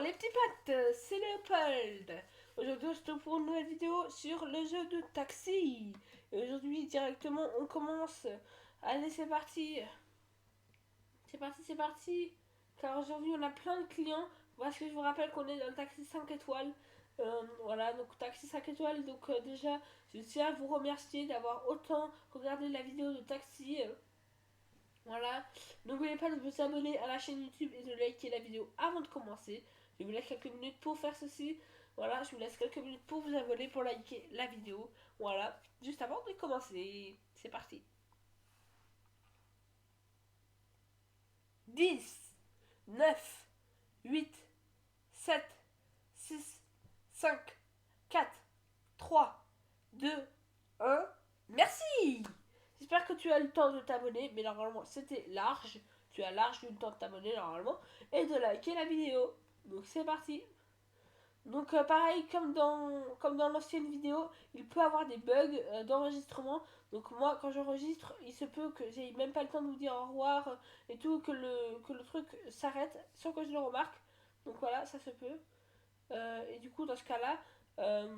les petits pattes, c'est Léopold. Aujourd'hui, on se retrouve pour une nouvelle vidéo sur le jeu de taxi. Et aujourd'hui, directement, on commence. Allez, c'est parti. C'est parti, c'est parti. Car aujourd'hui, on a plein de clients. Parce que je vous rappelle qu'on est dans le taxi 5 étoiles. Voilà, donc taxi 5 étoiles. Donc déjà, je tiens à vous remercier d'avoir autant regardé la vidéo de taxi. Voilà, n'oubliez pas de vous abonner à la chaîne YouTube et de liker la vidéo avant de commencer. Je vous laisse quelques minutes pour faire ceci. Voilà, je vous laisse quelques minutes pour vous abonner, pour liker la vidéo. Voilà, juste avant de commencer. C'est parti. 10, 9, 8, 7, 6, 5, 4, 3, 2, 1. Merci! J'espère que tu as eu le temps de t'abonner, mais normalement c'était large. Tu as large eu le temps de t'abonner normalement et de liker la vidéo. Donc c'est parti. Donc pareil comme dans l'ancienne vidéo, il peut avoir des bugs d'enregistrement. Donc moi quand j'enregistre, il se peut que j'ai même pas le temps de vous dire au revoir et tout, que le truc s'arrête sans que je le remarque. Donc voilà, ça se peut. Et du coup dans ce cas-là, euh,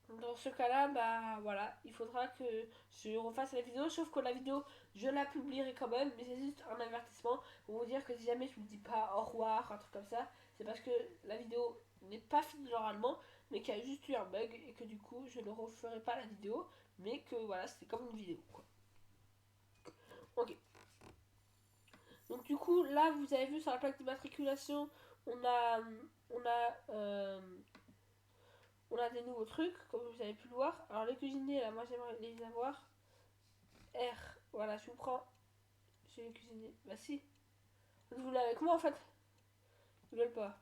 bah voilà, il faudra que je refasse la vidéo, sauf que la vidéo, je la publierai quand même, mais c'est juste un avertissement pour vous dire que si jamais je vous dis pas au revoir, un truc comme ça, c'est parce que la vidéo n'est pas finie normalement, mais qu'il y a juste eu un bug et que du coup, je ne referai pas la vidéo, mais que voilà, c'était comme une vidéo, quoi. Ok. Donc du coup, là, vous avez vu sur la plaque d'immatriculation, on a, on a, euh, on a des nouveaux trucs, comme vous avez pu le voir. Alors les cuisiniers, là, moi j'aimerais les avoir. R, voilà, je vous prends. Je vais cuisiner. Bah si. Vous voulez avec moi en fait. Ils veulent pas.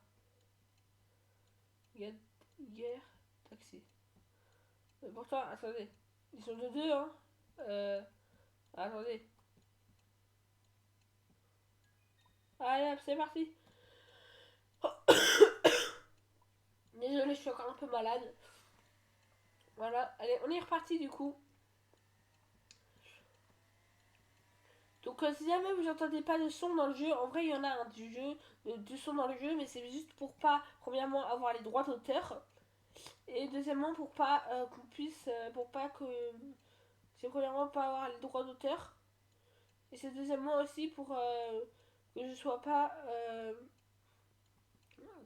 Guerre, taxi. Mais pourtant, attendez. Ils sont de deux, hein. Euh, attendez. Allez, hop, c'est parti. Désolé, je suis encore un peu malade. Voilà, allez, on est reparti du coup. Donc si jamais vous n'entendez pas de son dans le jeu, en vrai il y en a un du jeu, de son dans le jeu, mais c'est juste pour pas, premièrement, avoir les droits d'auteur. Et deuxièmement, pour pas qu'on puisse, pour pas que, c'est premièrement pas avoir les droits d'auteur. Et c'est deuxièmement aussi pour que je sois pas,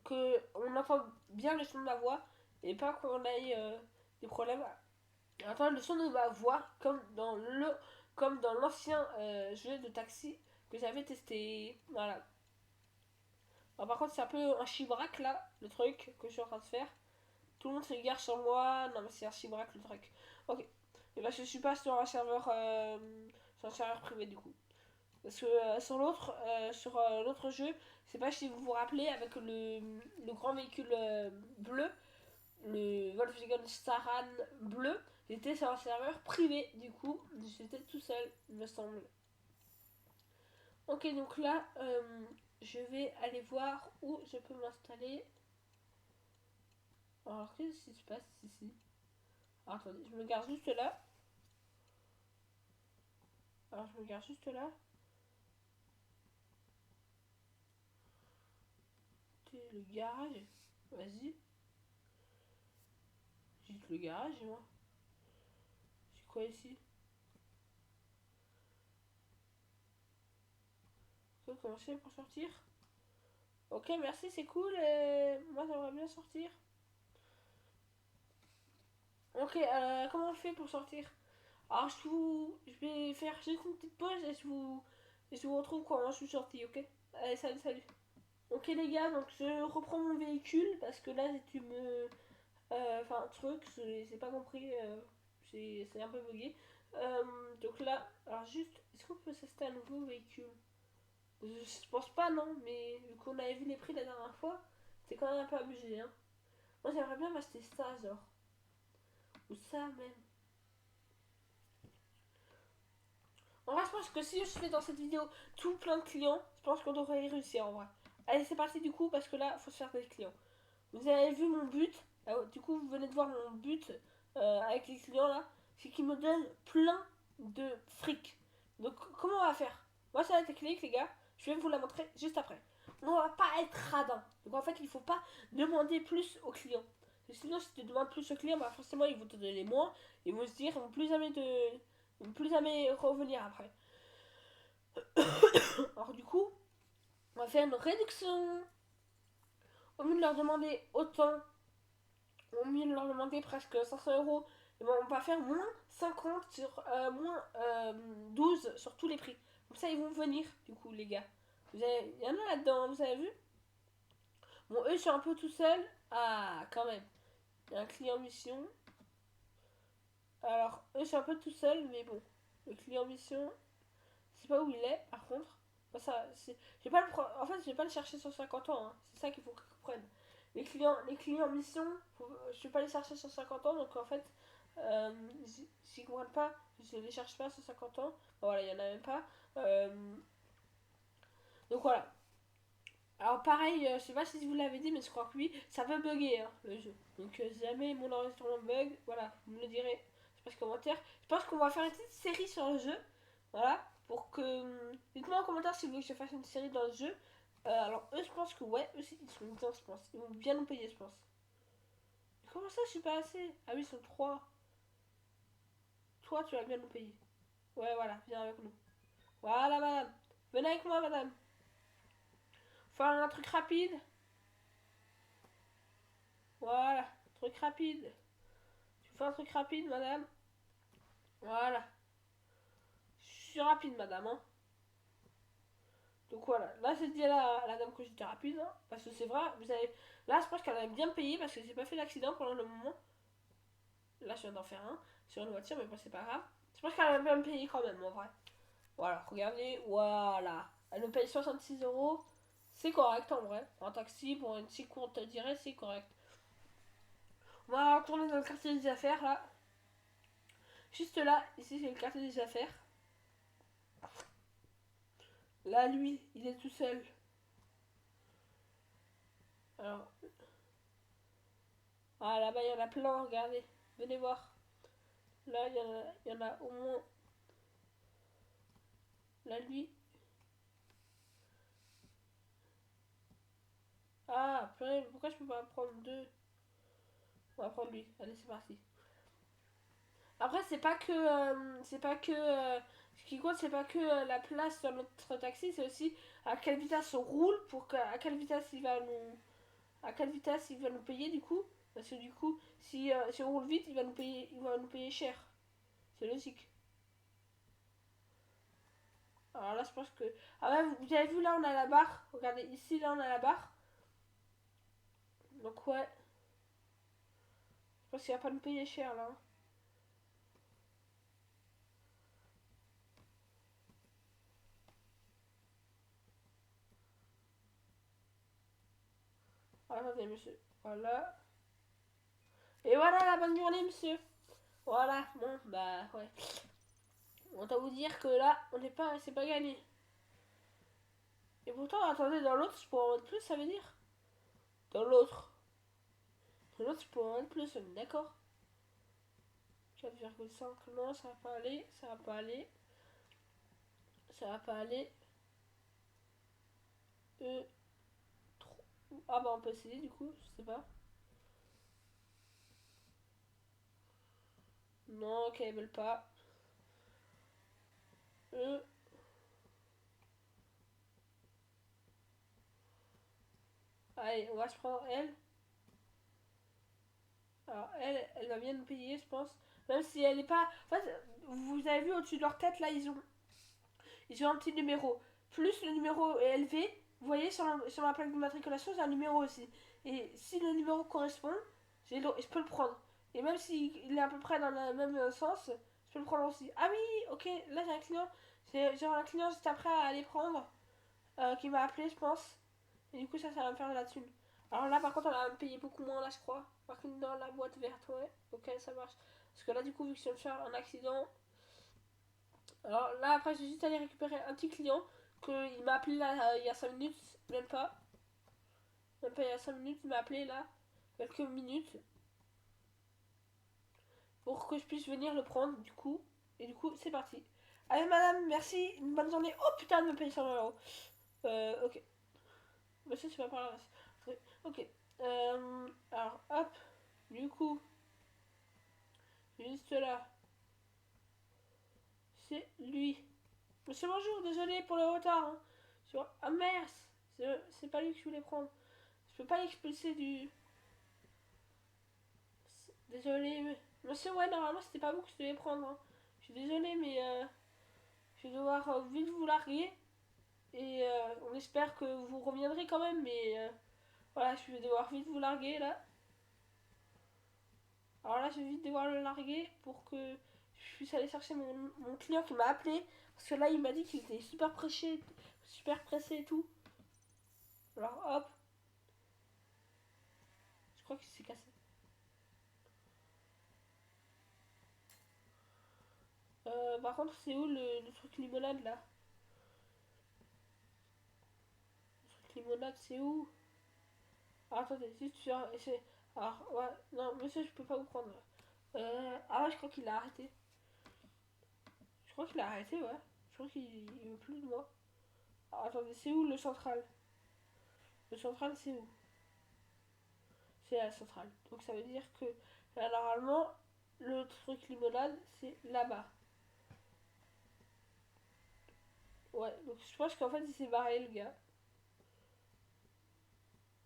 que on entende bien le son de ma voix et pas qu'on ait des problèmes à entendre le son de ma voix comme dans l'ancien jeu de taxi que j'avais testé. Voilà. Alors, par contre, c'est un peu un chibrac là, le truc que je suis en train de faire. Tout le monde se gare sur moi. Non, mais c'est un chibrac le truc. Ok. Et bah, je suis pas sur un serveur privé du coup. Parce que sur l'autre jeu, je sais pas si vous vous rappelez, avec le grand véhicule bleu, le Volkswagen Staran bleu, j'étais sur un serveur privé, du coup, j'étais tout seul, il me semble. Ok, donc là, je vais aller voir où je peux m'installer. Alors, qu'est-ce qui se passe ici? Alors, attendez, je me garde juste là. Alors, je me garde juste là. C'est le garage. Vas-y. J'ai le garage, moi. C'est quoi ici? On peut commencer pour sortir. Ok, merci, c'est cool. Moi, j'aimerais bien sortir. Ok, comment on fait pour sortir? Alors, je vais faire juste une petite pause et je vous retrouve quand je suis sorti, ok? Allez, salut, salut. Ok, les gars, donc je reprends mon véhicule parce que là, tu me. Enfin, truc, j'ai pas compris. C'est un peu bugué. Donc là, alors juste, est-ce qu'on peut s'acheter un nouveau véhicule? Je pense pas, non, mais vu qu'on avait vu les prix la dernière fois, c'est quand même un peu abusé, hein. Moi, j'aimerais bien m'acheter ça, genre. Ou ça, même. En vrai, je pense que si je fais dans cette vidéo tout plein de clients, je pense qu'on devrait y réussir, en vrai. Allez, c'est parti, du coup, parce que là, il faut se faire des clients. Vous avez vu mon but. Du coup, vous venez de voir mon but avec les clients, là. C'est qu'ils me donnent plein de fric. Donc, comment on va faire? Moi, c'est la technique, les gars. Je vais vous la montrer juste après. on va pas être radin. Donc en fait, il faut pas demander plus aux clients. Sinon, si tu demandes plus aux clients, bah forcément, ils vont te donner moins. Ils vont se dire, ils vont plus jamais revenir après. Alors du coup, on va faire une réduction. Au lieu de leur demander autant, au mieux de leur demander presque 500 €, et ben, on va faire moins 50 sur moins 12 sur tous les prix. Comme ça, ils vont venir, du coup, les gars. Il y en a là-dedans, vous avez vu? Bon, eux, je suis un peu tout seul. Ah, quand même. Il y a un client mission. Alors, eux, je suis un peu tout seul, mais bon. Le client mission, je sais pas où il est, par contre. Bah, ça, je vais pas en fait, je vais pas le chercher sur 50 ans. Hein. C'est ça qu'il faut qu'ils comprennent. Les clients mission, je vais pas les chercher sur 50 ans. Donc, en fait, euh, s'ils comprennent pas, je les cherche pas sur 50 ans. Bon, voilà, il y en a même pas. Donc, voilà. Alors pareil, je sais pas si vous l'avez dit, mais je crois que oui, ça peut bugger hein, le jeu. Donc si jamais mon enregistrement bug, voilà, vous me le direz. Je passe commentaire. Je pense qu'on va faire une petite série sur le jeu. Voilà, pour que... Dites-moi en commentaire si vous voulez que je fasse une série dans le jeu. Alors eux, je pense que ouais, eux ils sont bien, je pense. Ils vont bien nous payer, je pense. Mais comment ça, je suis pas assez? Ah oui, ils sont 3. Toi, tu vas bien nous payer. Ouais, voilà, viens avec nous. Voilà, madame. Venez avec moi, madame. Faire un truc rapide. Voilà, truc rapide. Tu fais un truc rapide, madame. Voilà. Je suis rapide, madame. Hein. Donc voilà. Là, j'ai dit à la dame que j'étais rapide. Hein, parce que c'est vrai. Vous avez... Là, je pense qu'elle a bien payé parce que j'ai pas fait d'accident pendant le moment. Là, je viens d'en faire un sur une voiture, mais bon, c'est pas grave. Je pense qu'elle a bien payé quand même, en vrai. Voilà, regardez. Voilà. Elle me paye 66 €. C'est correct en vrai. En taxi, pour une si courte durée, c'est correct. On va retourner dans le quartier des affaires là. Juste là, ici c'est le quartier des affaires. Là, lui, il est tout seul. Alors, ah là-bas, il y en a plein, regardez. Venez voir. Là, il y en a au moins. Là, lui. Ah, purée, pourquoi je peux pas prendre deux? On va prendre lui. Allez, c'est parti. Après, c'est pas que. Ce qui compte, c'est pas que la place dans notre taxi, c'est aussi à quelle vitesse on roule pour à quelle vitesse il va nous. À quelle vitesse il va nous payer du coup. Parce que du coup, si on roule vite, il va nous payer cher. C'est logique. Alors là, je pense que. Ah ouais, vous avez vu là, on a la barre. Regardez, ici, là, on a la barre. Donc ouais, je pense qu'il va pas nous payer cher là. Ah, attendez, monsieur. Voilà. Et voilà la bonne journée, monsieur. Voilà, bon, bah ouais. On va vous dire que là, on n'est pas, c'est pas gagné. Et pourtant, attendez, dans l'autre, je pourrais en mettre plus, ça veut dire. Dans l'autre. Dans l'autre, je pourrais en mettre plus, on est d'accord. 4,5, non, ça va pas aller, ça va pas aller. Ça va pas aller. Euh, Ah bah on peut essayer du coup, je sais pas. Non, ok, ils veulent pas. Euh, Allez, on va se prendre elle. Alors elle va bien nous payer, je pense. Même si elle est pas. En fait, vous avez vu au-dessus de leur tête là, ils ont un petit numéro. Plus le numéro est élevé, vous voyez sur ma plaque d'immatriculation, j'ai un numéro aussi. Et si le numéro correspond, je peux le prendre. Et même s'il est à peu près dans le même sens, je peux le prendre aussi. Ah oui, ok, là j'ai un client. J'ai un client juste après à aller prendre, qui m'a appelé, je pense. Et du coup, ça va me faire de la thune. Alors là, par contre, on va me payer beaucoup moins, là, je crois. Par contre, dans la boîte verte, ouais. Ok, ça marche. Parce que là, du coup, vu que je viens de faire un accident. Alors là, après, j'ai juste allé récupérer un petit client. Il m'a appelé là, il y a 5 minutes. Même pas. Même pas il y a 5 minutes. Il m'a appelé là. Quelques minutes. Pour que je puisse venir le prendre, du coup. Et du coup, c'est parti. Allez, madame, merci. Une bonne journée. Oh putain, elle me paye 100 €. Ok. Monsieur, c'est pas par là. Ok. Alors, hop. Du coup, juste là. C'est lui. Monsieur, bonjour, désolé pour le retard. Hein. Ah merde, c'est pas lui que je voulais prendre. Je peux pas l'expulser du... Désolé, mais... Monsieur, ouais, normalement, c'était pas vous que je devais prendre. Hein. Je suis désolé, mais je vais devoir vite vous larguer. Et on espère que vous reviendrez quand même, mais voilà, je vais devoir vite vous larguer là. Alors là, je vais vite devoir le larguer pour que je puisse aller chercher mon client qui m'a appelé. Parce que là, il m'a dit qu'il était super pressé et tout. Alors hop, je crois qu'il s'est cassé. Par contre, c'est où le truc limonade là? Le truc limonade, c'est où? Ah, attendez, juste sur. Alors, ouais, non, monsieur, je peux pas vous prendre. Ah ouais, je crois qu'il a arrêté. Je crois qu'il a arrêté, ouais. Je crois qu'il veut plus de moi. Alors, attendez, c'est où le central? Le central, c'est où? C'est la centrale. Donc ça veut dire que là, normalement, le truc limonade, c'est là-bas. Ouais, donc je pense qu'en fait, il s'est barré, le gars.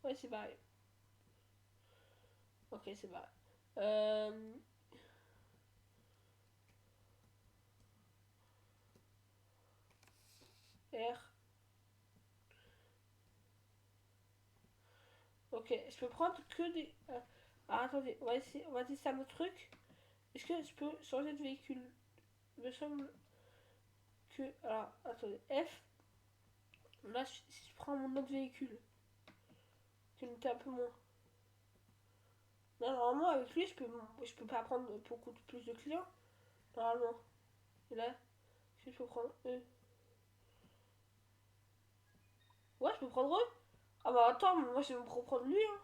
Ouais, c'est barré. Ok, c'est barré. Euh... R. Ok, je peux prendre que des... Ah, attendez, on va tester un autre truc. Est-ce que je peux changer de véhicule? Il me semble que... Alors, attendez, F. Là, si je prends mon autre véhicule, qui me un peu moins. Non, normalement, avec lui, je peux pas prendre beaucoup plus de clients. Normalement. Et là, si je peux prendre eux. Ouais, je peux prendre eux. Ah bah attends, moi je vais me prendre lui. Hein.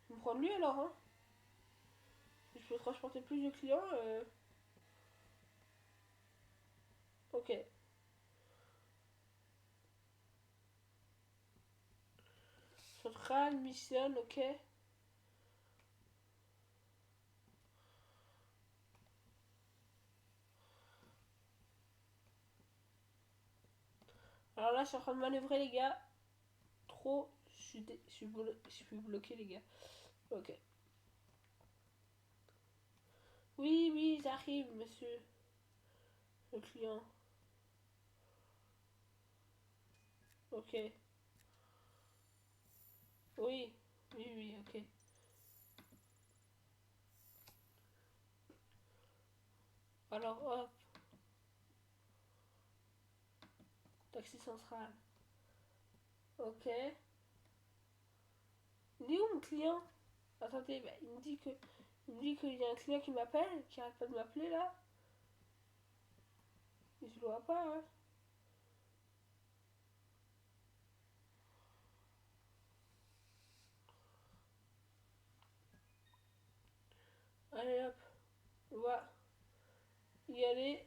Je vais me prendre lui alors. Hein. Si je peux transporter plus de clients. Ok. Central, mission, ok. Alors là, je suis en train de manœuvrer les gars. Trop. Je suis bloqué les gars. Ok. Oui, oui, j'arrive, monsieur. Le client. Ok. Oui. Oui, oui, ok. Alors hop. Taxi central. Ok. Il est où mon client? Attendez, bah, il me dit que. Il me dit qu'il y a un client qui m'appelle, qui arrête pas de m'appeler là. Mais je le vois pas, hein. Allez hop. On va y aller.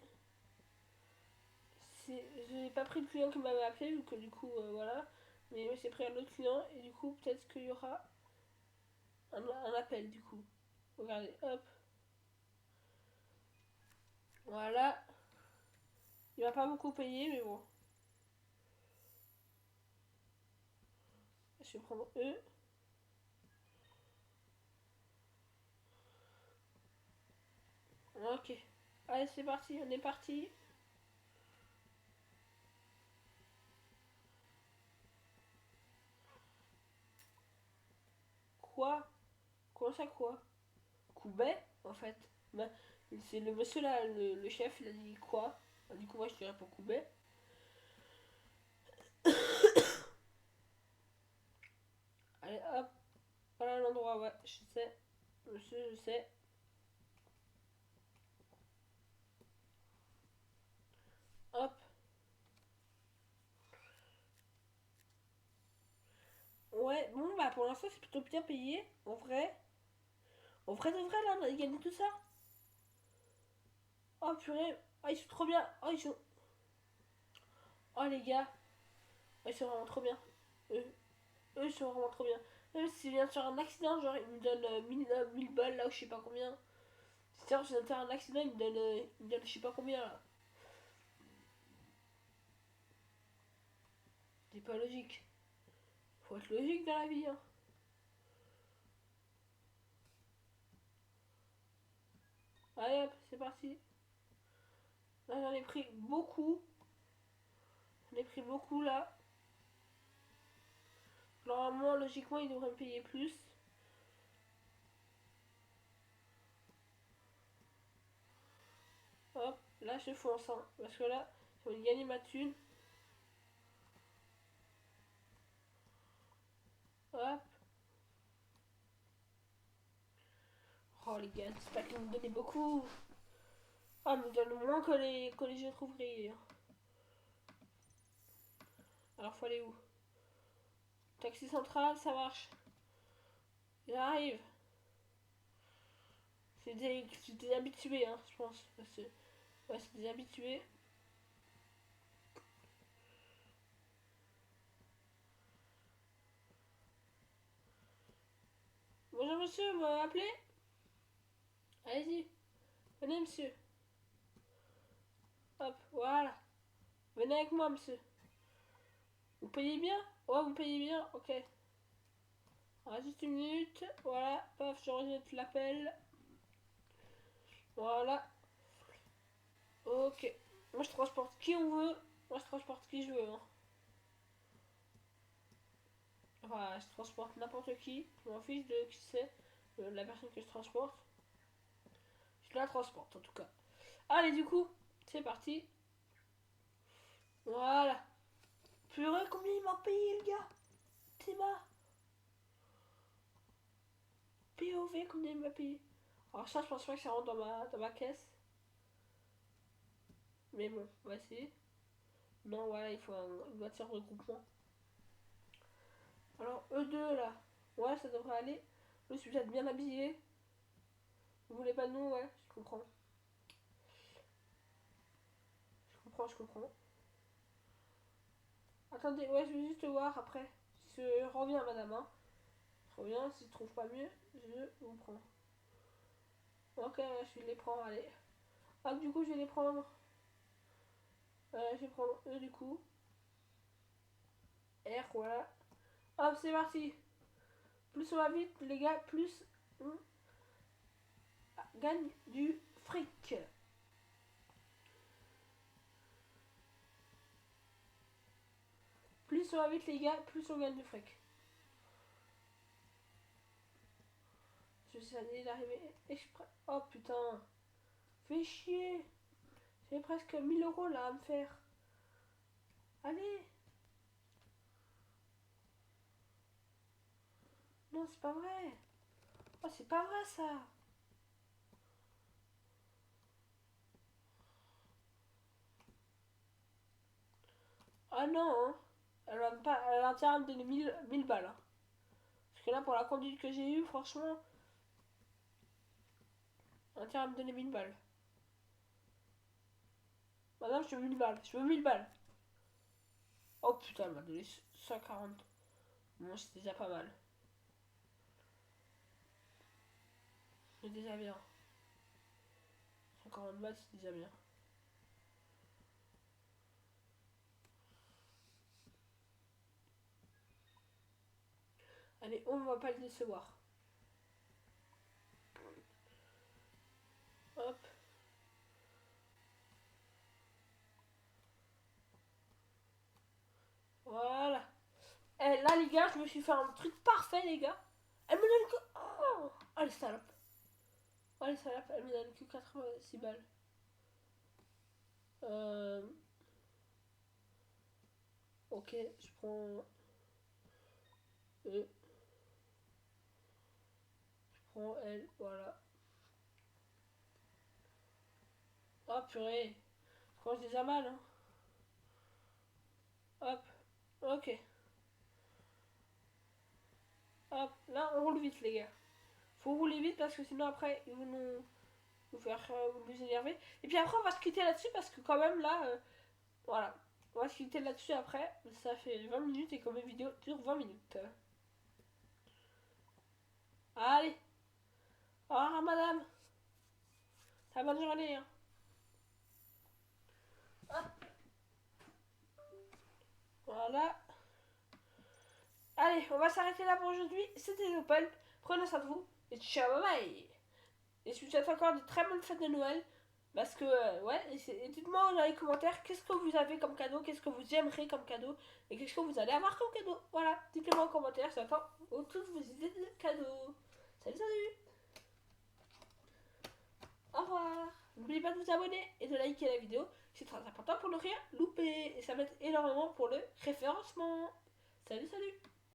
Je n'ai pas pris le client qui m'avait appelé, vu que du coup, voilà. Mais j'ai pris un autre client, et du coup, peut-être qu'il y aura un appel, du coup. Regardez, hop. Voilà. Il va pas beaucoup payer, mais bon. Je vais prendre eux. Ok. Allez, c'est parti, on est parti. Quoi? Comment ça, quoi? Koubet, en fait. Bah, c'est le monsieur là, le chef, il a dit quoi? Bah, du coup, moi, je dirais pour Koubet. Allez, hop. Voilà l'endroit, ouais, je sais. Monsieur, je sais. Hop. Ouais, bon, bah pour l'instant, c'est plutôt bien payé. En vrai. En vrai de vrai, là, on a gagné tout ça. Oh purée. Oh, ils sont trop bien. Oh, ils sont. Oh, les gars. Oh, ils sont vraiment trop bien. eux ils sont vraiment trop bien. Même s'il vient de faire un accident, genre ils me donnent 1000 balles là ou je sais pas combien. Si je viens de faire un accident, ils me donnent je sais pas combien là. C'est pas logique. Faut être logique dans la vie, hein. Allez hop, c'est parti. Là j'en ai pris beaucoup. J'en ai pris beaucoup là. Normalement, logiquement, ils devraient me payer plus. Hop, là je fonce, hein, parce que là, je vais gagner ma thune. Hop. Oh les gars, c'est pas qu'ils me donnaient beaucoup. Ah, ils me donnent moins que les jeux trouveries. Hein. Alors faut aller où? Taxi central, ça marche. J'arrive. C'est des habitués, hein, je pense. Ouais, c'est des habitués. Bonjour monsieur, vous m'avez appelé? Allez-y. Venez monsieur. Hop, voilà. Venez avec moi monsieur. Vous payez bien? Ouais, vous payez bien? Ok. Ah, juste une minute. Voilà. Paf, je rejette l'appel. Voilà. Ok. Moi, je transporte qui on veut. Moi, je transporte qui je veux. Hein. Enfin, je transporte n'importe qui. Je m'en fiche de qui c'est. La personne que je transporte. Je la transporte, en tout cas. Allez, du coup, c'est parti. Voilà. Purée, combien il m'a payé, le gars? C'est ma POV, combien il m'a payé? Alors ça, je pense pas que ça rentre dans ma caisse. Mais bon, on va essayer. Non, voilà, il faut une voiture de regroupement. Alors, eux deux, là. Ouais, ça devrait aller. Je suis peut-être bien habillé. Vous voulez pas de nous, ouais, je comprends. Je comprends. Attendez, ouais, je vais juste voir après. Je reviens, madame, hein. Je reviens, si je trouve pas mieux, je vous prends. Ok, ouais, je les prends, allez. Ah, du coup, je vais les prendre. Je vais prendre eux, du coup. R, voilà. Hop, c'est parti. Plus on va vite, les gars, plus on gagne du fric. Plus on va vite, les gars, plus on gagne du fric. Je sais d'arriver exprès. Oh putain. Fais chier. J'ai presque 1000 € là à me faire. Allez. Non, c'est pas vrai. Oh, c'est pas vrai ça. Ah non, hein. Elle a intérêt à me donner 1000 balles. Hein. Parce que là, pour la conduite que j'ai eue, franchement, elle a intérêt à me donner 1000 balles. Madame, je veux 1000 balles. Je veux 1000 balles. Oh putain, elle m'a donné 140. Bon, c'est déjà pas mal. C'est déjà bien. 140 balles, c'est déjà bien. Allez, on va pas le décevoir. Hop. Voilà. Eh, là, les gars, je me suis fait un truc parfait, les gars. Elle me donne que. Oh, oh les salopes. Oh les salopes, elle me donne que 86 balles. Euh... Ok, je prends. Je prends elle, voilà. Oh purée. Je mange déjà mal, hein. Hop. Ok. Hop. Là, on roule vite, les gars. Faut rouler vite parce que sinon, après, ils vont nous faire nous énerver. Et puis après, on va se quitter là-dessus parce que, quand même, là. Voilà. On va se quitter là-dessus après. Ça fait 20 minutes et comme une vidéo dure 20 minutes. Allez. Au revoir madame. Ta bonne journée. Hein. Hop. Voilà. Allez, on va s'arrêter là pour aujourd'hui. C'était Léopold. Prenez soin de vous. Et ciao, bye bye. Et je vous souhaite encore de très bonnes fêtes de Noël. Parce que, ouais, et dites-moi dans les commentaires qu'est-ce que vous avez comme cadeau, qu'est-ce que vous aimerez comme cadeau, et qu'est-ce que vous allez avoir comme cadeau. Voilà, dites-le-moi en commentaire, j'attends toutes vos idées de cadeaux. Salut, salut. Au revoir. N'oubliez pas de vous abonner et de liker la vidéo, c'est très important pour ne rien louper. Et ça m'aide énormément pour le référencement. Salut, salut.